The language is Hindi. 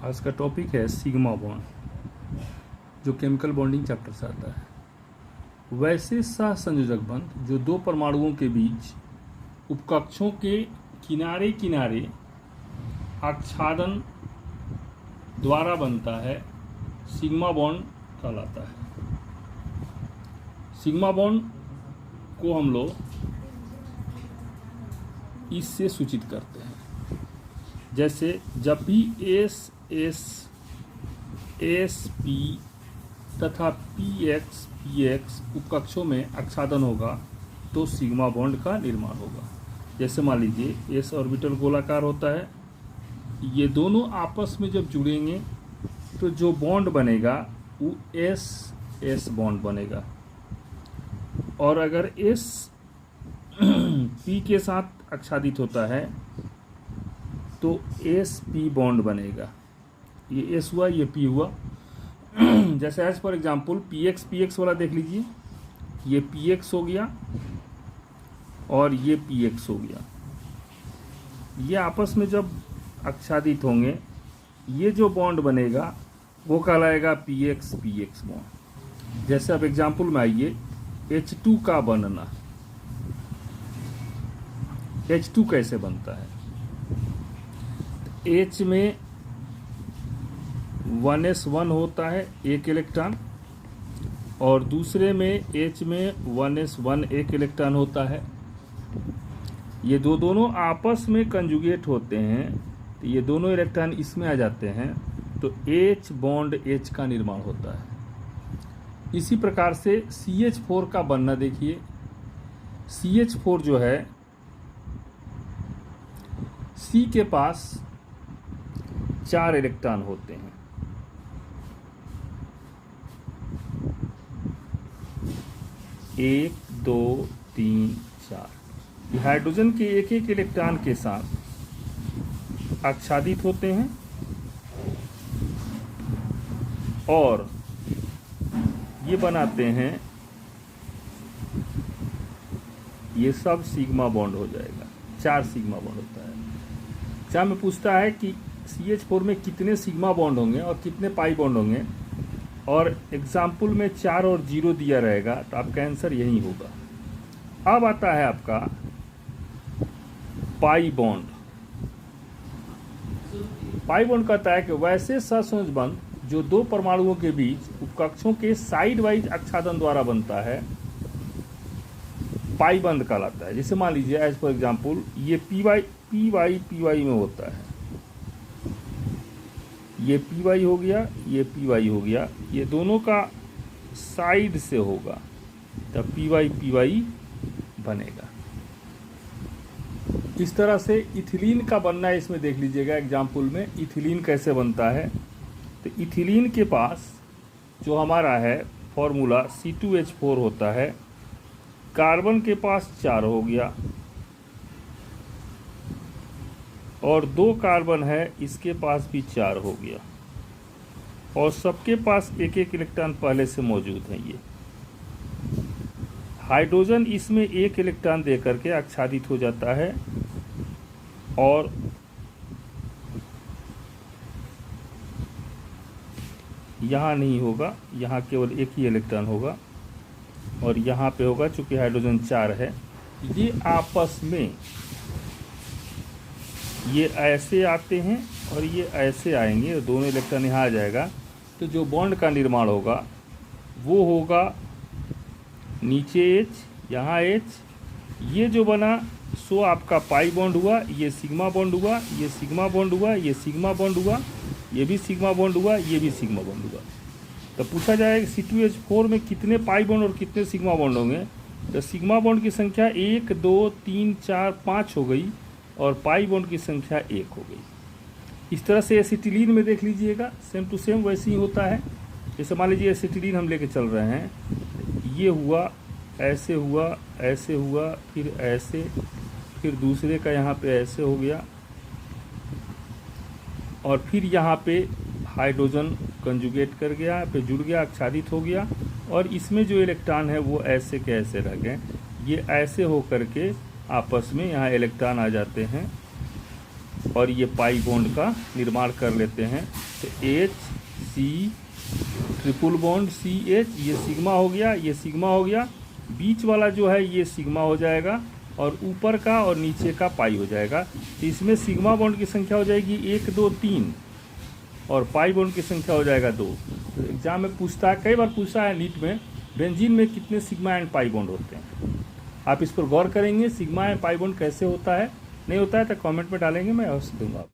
आज का टॉपिक है सिग्मा बॉन्ड, जो केमिकल बॉन्डिंग चैप्टर से आता है। वैसे सहसंयोजक बंध जो दो परमाणुओं के बीच उपकक्षों के किनारे किनारे आच्छादन द्वारा बनता है, सिग्मा बॉन्ड कहलाता है। सिग्मा बॉन्ड को हम लोग इससे सूचित करते हैं, जैसे जब भी SP तथा PX उपकक्षों में आच्छादन होगा तो सिग्मा बॉन्ड का निर्माण होगा। जैसे मान लीजिए S ऑर्बिटल गोलाकार होता है, ये दोनों आपस में जब जुड़ेंगे तो जो बॉन्ड बनेगा वो S बॉन्ड बनेगा, और अगर S P के साथ आच्छादित होता है तो SP बॉन्ड बनेगा। ये S हुआ, ये P हुआ। जैसे एज फॉर एग्जाम्पल PX वाला देख लीजिए, ये PX हो गया और ये PX हो गया। ये आपस में जब आच्छादित होंगे, ये जो बॉन्ड बनेगा वो कहलाएगा PX बॉन्ड। जैसे अब एग्जाम्पल में आइए, H2 का बनना। H2 कैसे बनता है? H में 1s1 होता है, एक इलेक्ट्रॉन, और दूसरे में H में 1s1 एक इलेक्ट्रॉन होता है। ये दोनों आपस में कंजुगेट होते हैं तो ये दोनों इलेक्ट्रॉन इसमें आ जाते हैं तो H बॉन्ड H का निर्माण होता है। इसी प्रकार से CH4 का बनना देखिए। CH4 जो है, C के पास 4 इलेक्ट्रॉन होते हैं, एक, दो, तीन, चार। हाइड्रोजन के एक एक इलेक्ट्रॉन के साथ आच्छादित होते हैं और ये बनाते हैं, ये सब सिग्मा बॉन्ड हो जाएगा। 4 सिग्मा बॉन्ड होता है। क्या में पूछता है कि CH4 में कितने सिग्मा बॉन्ड होंगे और कितने पाई बॉन्ड होंगे, और एग्जाम्पल में 4 और 0 दिया रहेगा तो आपका आंसर यही होगा। अब आता है आपका पाई बॉन्ड। पाई बॉन्ड कहता है कि वैसे सहसंयोजक बंध जो दो परमाणुओं के बीच उपकक्षों के साइड वाइज आच्छादन द्वारा बनता है, पाई बंध कहलाता है। जैसे मान लीजिए एज फॉर एग्जाम्पल, ये PY में होता है, ये PY हो गया, ये PY हो गया, ये दोनों का साइड से होगा तब PY बनेगा। इस तरह से इथिलीन का बनना है, इसमें देख लीजिएगा एग्जाम्पल में इथिलीन कैसे बनता है। तो इथिलीन के पास जो हमारा है फॉर्मूला C2H4 होता है, कार्बन के पास 4 हो गया और 2 कार्बन है, इसके पास भी 4 हो गया, और सबके पास एक एक इलेक्ट्रॉन पहले से मौजूद है। ये हाइड्रोजन इसमें एक इलेक्ट्रॉन दे करके आच्छादित हो जाता है, और यहाँ नहीं होगा, यहाँ केवल एक ही इलेक्ट्रॉन होगा, और यहाँ पे होगा चूंकि हाइड्रोजन 4 है। ये आपस में ये ऐसे आते हैं और ये ऐसे आएंगे, और दोनों इलेक्ट्रॉन यहाँ आ जाएगा तो जो बॉन्ड का निर्माण होगा वो होगा नीचे H, यहाँ H, ये जो बना सो आपका पाई बॉन्ड हुआ, ये सिग्मा बॉन्ड हुआ, ये सिग्मा बॉन्ड हुआ, ये सिग्मा बॉन्ड हुआ, ये भी सिग्मा बॉन्ड हुआ, ये भी सिग्मा बॉन्ड हुआ। तो पूछा जाएगा C2H4 में कितने पाई बॉन्ड और कितने सिग्मा बॉन्ड होंगे, तो सिग्मा बॉन्ड की संख्या 1, 2, 3, 4, 5 हो गई, और पाई बॉन्ड की संख्या 1 हो गई। इस तरह से एसिटिलीन में देख लीजिएगा, सेम टू सेम वैसे ही होता है। जैसे मान लीजिए एसिटिलीन हम लेके चल रहे हैं, ये हुआ, ऐसे हुआ, ऐसे हुआ, फिर ऐसे, फिर दूसरे का यहाँ पे ऐसे हो गया, और फिर यहाँ पे हाइड्रोजन कंजुगेट कर गया, फिर जुड़ गया, आच्छादित हो गया, और इसमें जो इलेक्ट्रॉन है वो ऐसे के ऐसे रह गए। ये ऐसे हो करके आपस में यहाँ इलेक्ट्रॉन आ जाते हैं और ये पाई बॉन्ड का निर्माण कर लेते हैं। तो H C triple bond C H, ये सिग्मा हो गया, ये सिग्मा हो गया, बीच वाला जो है ये सिग्मा हो जाएगा और ऊपर का और नीचे का पाई हो जाएगा। तो इसमें सिग्मा बॉन्ड की संख्या हो जाएगी 1 2 3 और पाई बॉन्ड की संख्या हो जाएगा 2। तो एग्जाम में पूछता है, कई बार पूछा है नीट में, बेंजीन में कितने सिग्मा एंड पाई बॉन्ड होते हैं। आप इस पर गौर करेंगे, सिग्मा एंड पाई बॉन्ड कैसे होता है, नहीं होता है तो कमेंट में डालेंगे, मैं अवश्य दूंगा।